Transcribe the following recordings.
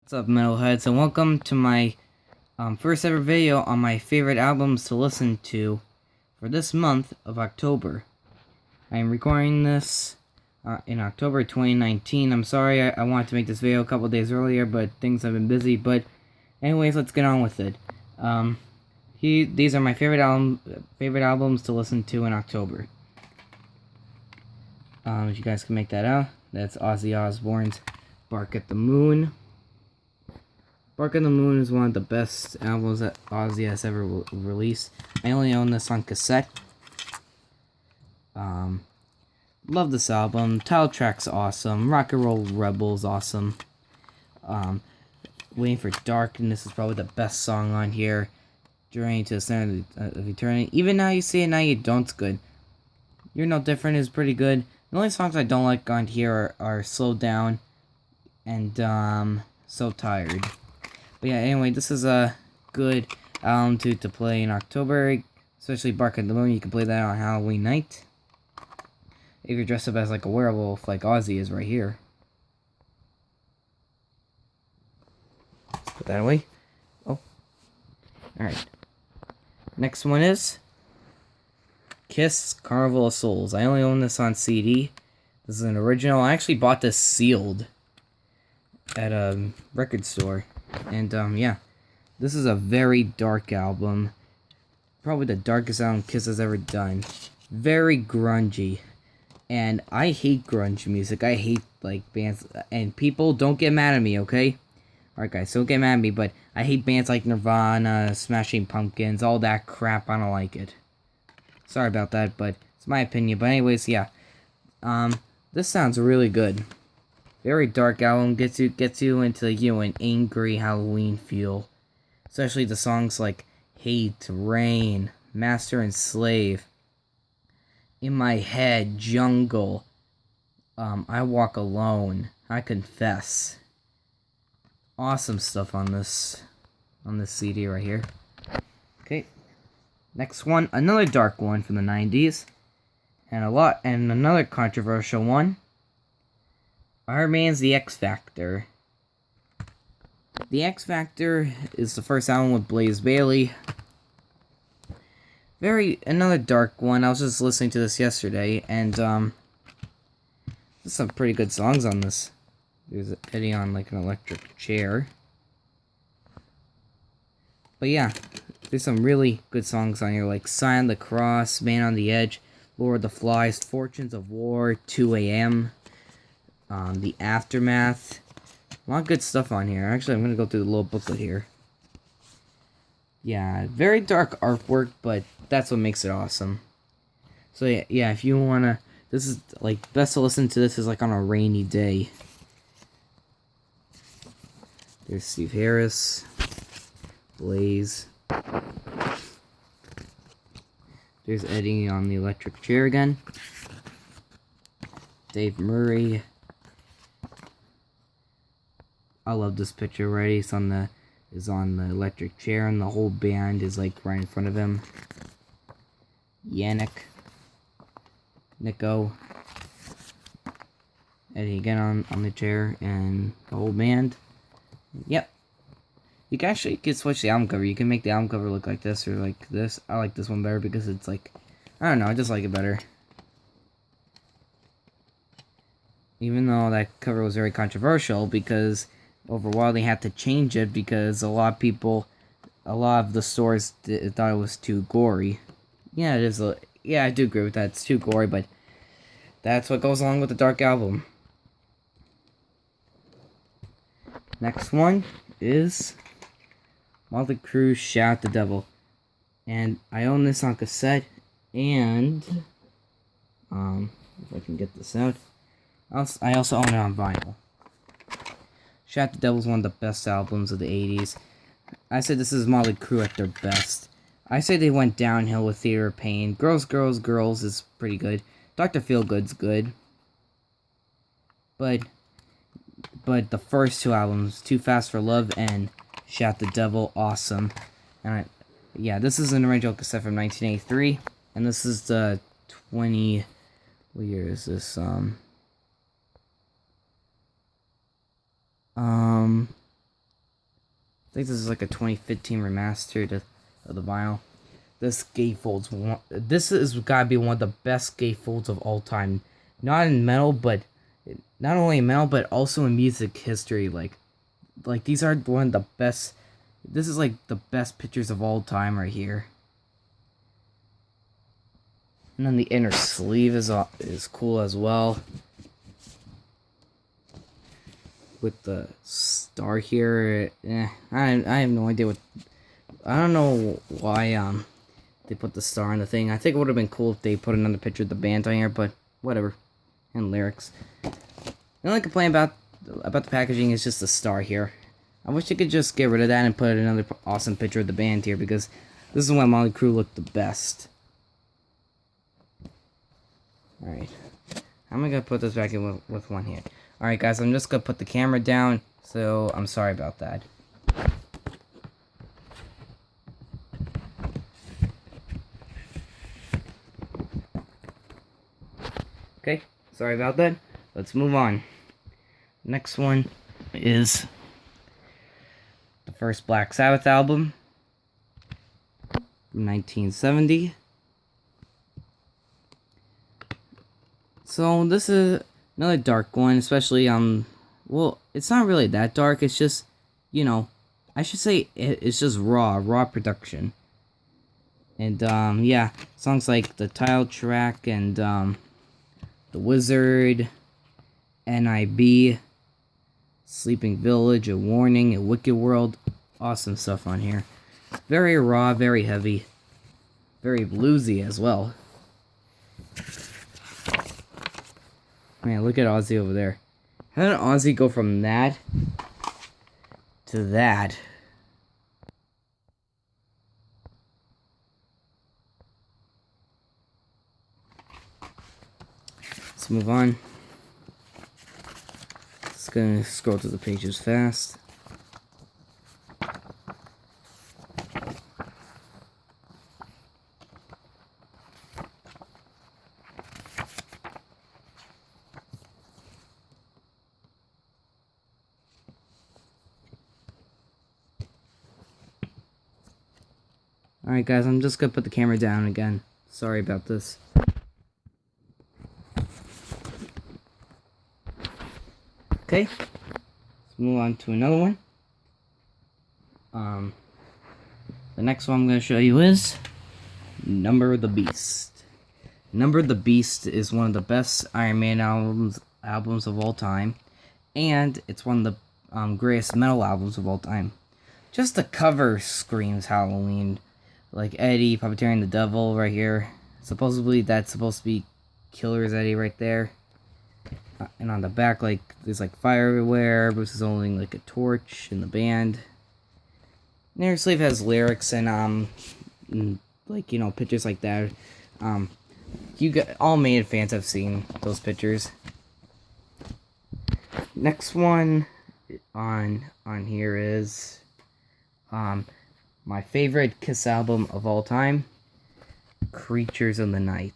What's up, metalheads, and welcome to my first ever video on my favorite albums to listen to for this month of October. I am recording this in October 2019. I'm sorry I wanted to make this video a couple days earlier, but things have been busy. But anyways, let's get on with it. These are my favorite albums to listen to in October. If you guys can make that out, that's Ozzy Osbourne's Bark at the Moon. Bark on the Moon is one of the best albums that Ozzy has ever released. I only own this on cassette. Love this album. Title track's awesome. Rock and Roll Rebel's awesome. Waiting for Darkness is probably the best song on here. Journey to the Center of Eternity. Even Now You Say It, Now You Don't's good. You're No Different is pretty good. The only songs I don't like on here are Slow Down and So Tired. But yeah, anyway, this is a good album to play in October, especially Bark at the Moon. You can play that on Halloween night. If you're dressed up as like a werewolf, like Ozzy is right here. Let's put that away. Oh. Alright. Next one is Kiss Carnival of Souls. I only own this on CD. This is an original. I actually bought this sealed at a record store. And, yeah. This is a very dark album. Probably the darkest album Kiss has ever done. Very grungy. And I hate grunge music. I hate, like, bands. And people, don't get mad at me, okay? Alright, guys, don't get mad at me, but I hate bands like Nirvana, Smashing Pumpkins, all that crap. I don't like it. Sorry about that, but it's my opinion. But anyways, yeah. This sounds really good. Very dark album, gets you into an angry Halloween feel. Especially the songs like Hate, Rain, Master and Slave, In My Head, Jungle, I Walk Alone, I Confess. Awesome stuff on this CD right here. Okay. Next one, another dark one from the 90s. And another controversial one. Iron Man's The X Factor. The X Factor is the first album with Blaze Bayley. Another dark one. I was just listening to this yesterday, and there's some pretty good songs on this. There's Eddie on like an electric chair. But yeah, there's some really good songs on here, like Sign of the Cross, Man on the Edge, Lord of the Flies, Fortunes of War, 2 a.m., The Aftermath. A lot of good stuff on here. Actually, I'm going to go through the little booklet here. Yeah, very dark artwork, but that's what makes it awesome. So yeah, if you want to... This is, like, best to listen to this is, like, on a rainy day. There's Steve Harris. Blaze. There's Eddie on the electric chair again. Dave Murray. I love this picture right. He's on the electric chair, and the whole band is like right in front of him. Yannick, Nico, Eddie again on the chair, and the whole band. Yep. You can switch the album cover. You can make the album cover look like this or like this. I like this one better because it's like, I don't know, I just like it better. Even though that cover was very controversial because over a while they had to change it because a lot of the stores thought it was too gory. Yeah, it is. Yeah, I do agree with that. It's too gory, but that's what goes along with the dark album. Next one is Motley Crue, Shout the Devil. And I own this on cassette, and if I can get this out, I also own it on vinyl. Shout the Devil is one of the best albums of the 80s. I said this is Motley Crue at their best. I say they went downhill with Theater of Pain. Girls, Girls, Girls is pretty good. Dr. Feelgood's good. But the first two albums, Too Fast for Love and Shout the Devil, awesome. And yeah, this is an original cassette from 1983, and this is the 20. What year is this? think this is like a 2015 remastered of the vinyl. This gatefold's one. This is gotta be one of the best gatefolds of all time. Not in metal, but not only in metal, but also in music history. Like these are one of the best. This is like the best pictures of all time right here. And then the inner sleeve is cool as well, with the star here. I have no idea what. I don't know why they put the star on the thing. I think it would have been cool if they put another picture of the band on here, but whatever. And lyrics. The only complaint about the packaging is just the star here. I wish they could just get rid of that and put another awesome picture of the band here, because this is when Motley Crue looked the best. Alright. How am I going to put this back in with one hand? Alright guys, I'm just going to put the camera down, so I'm sorry about that. Okay, sorry about that. Let's move on. Next one is the first Black Sabbath album from 1970. So this is another dark one, especially well, it's not really that dark. It's just, you know, I should say it's just raw production. And yeah, songs like the title track and The Wizard, NIB, Sleeping Village, A Warning, A Wicked World. Awesome stuff on here. Very raw, very heavy, very bluesy as well. Man, look at Ozzy over there. How did Ozzy go from that to that? Let's move on. Just gonna scroll through the pages fast. Alright guys, I'm just gonna put the camera down again. Sorry about this. Okay, let's move on to another one. The next one I'm gonna show you is Number of the Beast. Number of the Beast is one of the best Iron Man albums of all time, and it's one of the greatest metal albums of all time. Just the cover screams Halloween. Like Eddie puppeteering the devil right here. Supposedly that's supposed to be Killer's Eddie right there. And on the back, like, there's like fire everywhere. Bruce is holding like a torch in the band. And their sleeve has lyrics and like, you know, pictures like that. You got all Maiden fans have seen those pictures. Next one on here is my favorite Kiss album of all time, Creatures of the Night.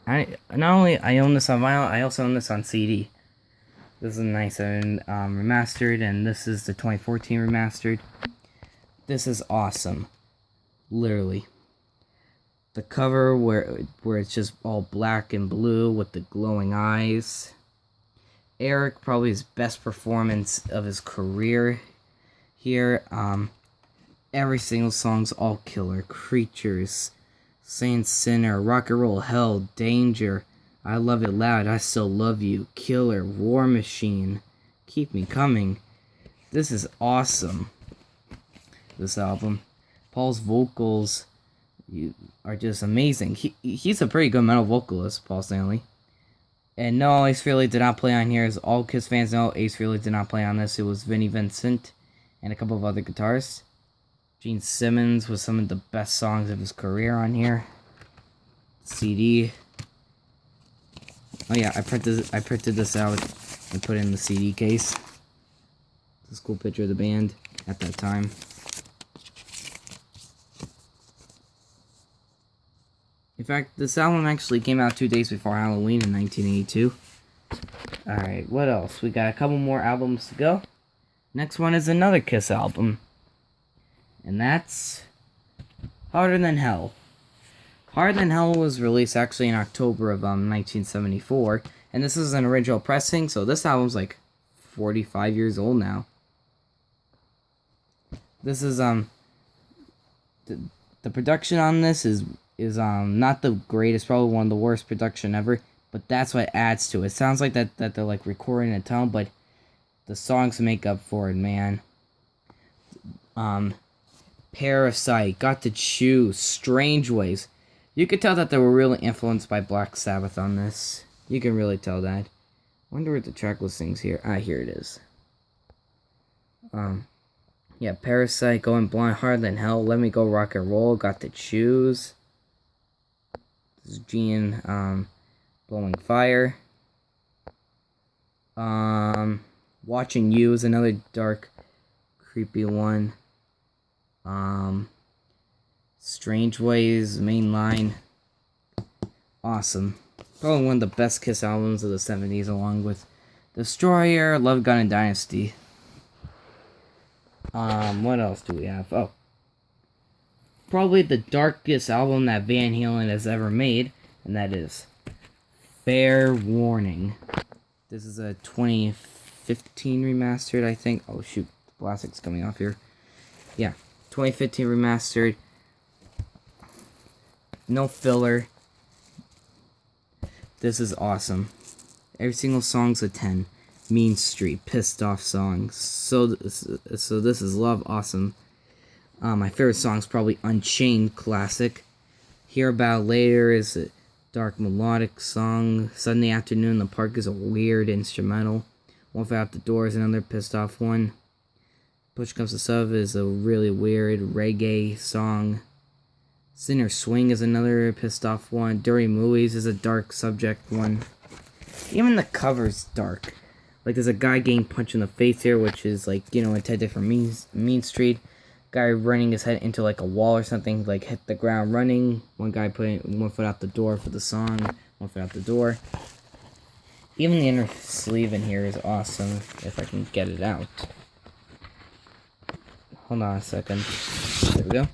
I own this on vinyl, I also own this on CD. This is nice and remastered, and this is the 2014 remastered. This is awesome, literally. The cover where it's just all black and blue with the glowing eyes. Eric, probably his best performance of his career here. Every single song's all killer. Creatures, Saint Sinner, Rock and Roll Hell, Danger, I Love It Loud, I Still Love You, Killer, War Machine, Keep Me Coming. This is awesome, this album. Paul's vocals are just amazing. He's a pretty good metal vocalist, Paul Stanley. And no, Ace Frehley did not play on here. As all Kiss fans know, Ace Frehley did not play on this. It was Vinnie Vincent and a couple of other guitarists. Gene Simmons was some of the best songs of his career on here. CD. Oh yeah, I printed this out and put it in the CD case. This cool picture of the band at that time. In fact, this album actually came out 2 days before Halloween in 1982. Alright, what else? We got a couple more albums to go. Next one is another Kiss album, and that's Harder Than Hell. Harder Than Hell was released actually in October of 1974, and this is an original pressing, so this album's like 45 years old now. This is the production on this is not the greatest, probably one of the worst production ever, but that's what adds to it. It sounds like that they're like recording a ton, but the songs make up for it, man. Parasite, Got to Choose, Strange Ways. You could tell that they were really influenced by Black Sabbath on this. You can really tell that. Wonder what the track listings here. Here it is. Yeah, Parasite, Going Blind, Harder Than Hell, Let Me Go, Rock and Roll, Got to Choose. This is Gene, Blowing Fire. Watching You is another dark, creepy one. Strange Ways, Main Line. Awesome. Probably one of the best Kiss albums of the 70s, along with Destroyer, Love Gun, and Dynasty. What else do we have? Oh. Probably the darkest album that Van Halen has ever made, and that is Fair Warning. This is a 2015 remastered, I think. Oh, shoot. The plastic's coming off here. Yeah. 2015 remastered. No filler. This is awesome. Every single song's a 10. Mean Street, Pissed Off songs. So this is love, awesome. My favorite song is probably Unchained, classic. Hear About Later is a dark melodic song. Sunday Afternoon in the Park is a weird instrumental. One Foot Out the Door is another pissed off one. Push Comes to Shove is a really weird reggae song. Sinner Swing is another pissed off one. Dirty Movies is a dark subject one. Even the cover's dark. Like, there's a guy getting punched in the face here, which is, like, you know, intended for Mean Street. Guy running his head into, like, a wall or something, like, hit the ground running. One guy putting one foot out the door for the song. One foot out the door. Even the inner sleeve in here is awesome, if I can get it out. Hold on a second. There we go.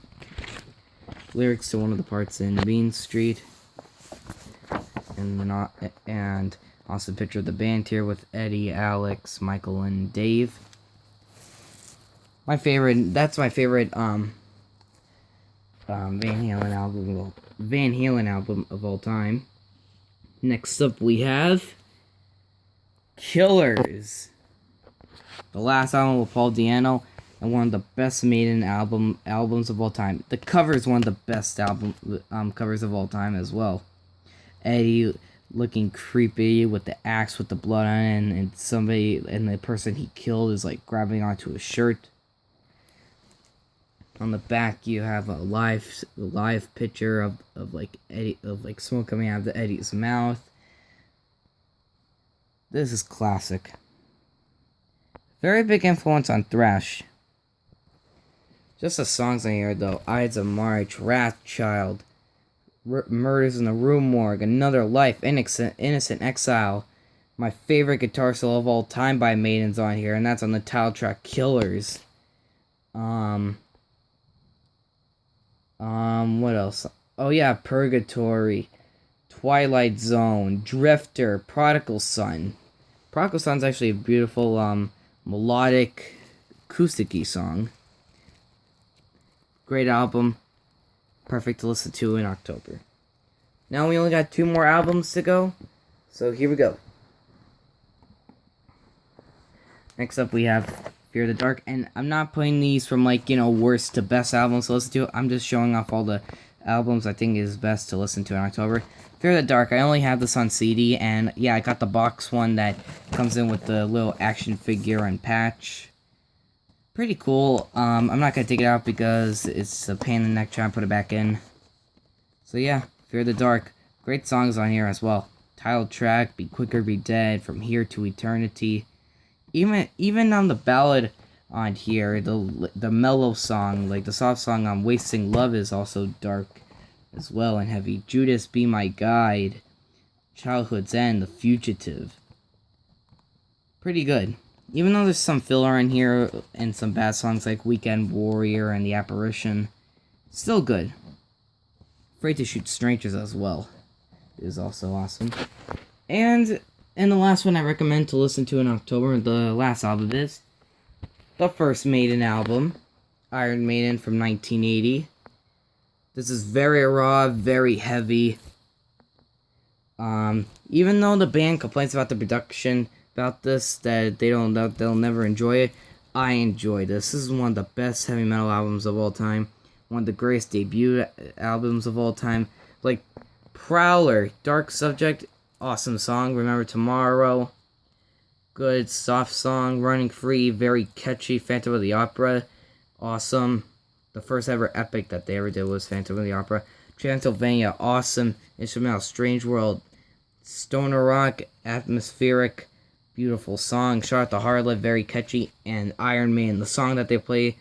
Lyrics to one of the parts in Mean Street. And also a picture of the band here with Eddie, Alex, Michael, and Dave. That's my favorite Van Halen album of all time. Next up we have Killers. The last album with Paul Di'Anno, and one of the best Maiden albums of all time. The cover is one of the best covers of all time as well. Eddie looking creepy with the axe with the blood on it, and the person he killed is like grabbing onto his shirt. On the back you have a live picture of like Eddie, of like smoke coming out of Eddie's mouth. This is classic. Very big influence on thrash. Just the songs in here though: Ides of March, Wrathchild, Murders in the Rue Morgue, Another Life, Innocent Exile. My favorite guitar solo of all time by Maiden's on here, and that's on the title track Killers. What else? Oh yeah, Purgatory, Twilight Zone, Drifter, Prodigal Son. Prodigal Son's actually a beautiful, melodic, acoustic-y song. Great album. Perfect to listen to in October. Now we only got 2 more albums to go, so here we go. Next up we have Fear the Dark, and I'm not putting these from like, you know, worst to best albums to listen to. I'm just showing off all the albums I think is best to listen to in October. Fear the Dark, I only have this on CD, and yeah, I got the box one that comes in with the little action figure and patch. Pretty cool. I'm not gonna take it out because it's a pain in the neck trying to put it back in. So yeah, Fear the Dark. Great songs on here as well. Title track, Be Quicker, Be Dead, From Here to Eternity. Even on the ballad on here, the mellow song, like the soft song on Wasting Love, is also dark as well and heavy. Judas, Be My Guide, Childhood's End, The Fugitive. Pretty good. even though there's some filler in here and some bad songs like Weekend Warrior and The Apparition, still good. Afraid to Shoot Strangers as well is also awesome. And the last one I recommend to listen to in October, the last album is the first Maiden album, Iron Maiden from 1980. This is very raw, very heavy. Even though the band complains about the production about this, that they'll never enjoy it, I enjoy this. This is one of the best heavy metal albums of all time. One of the greatest debut albums of all time. Like Prowler, Dark Subject, awesome song. Remember Tomorrow, good soft song. Running Free, very catchy. Phantom of the Opera, awesome. The first ever epic that they ever did was Phantom of the Opera. Transylvania, awesome. Instrumental. Strange World, stoner rock, atmospheric, beautiful song. Shot at the Harlot, very catchy. And Iron Man, the song that they play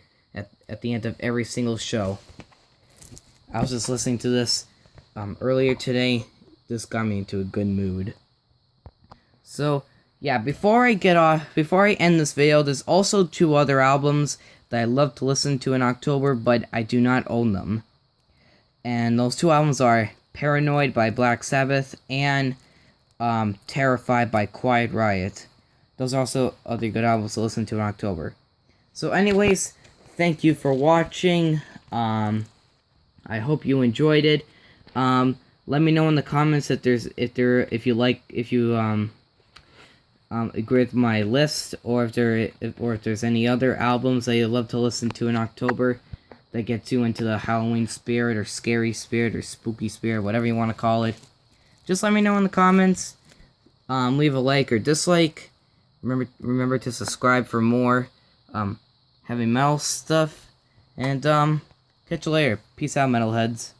at the end of every single show. I was just listening to this earlier today. This got me into a good mood. So yeah, before I end this video, there's also 2 other albums that I love to listen to in October, but I do not own them. And those 2 albums are Paranoid by Black Sabbath and Terrified by Quiet Riot. Those are also other good albums to listen to in October. So anyways, thank you for watching. I hope you enjoyed it. Let me know in the comments if you agree with my list, or if there's any other albums that you'd love to listen to in October that gets you into the Halloween spirit, or scary spirit, or spooky spirit, whatever you want to call it. Just let me know in the comments. Leave a like or dislike. Remember to subscribe for more heavy metal stuff. And catch you later. Peace out, metalheads.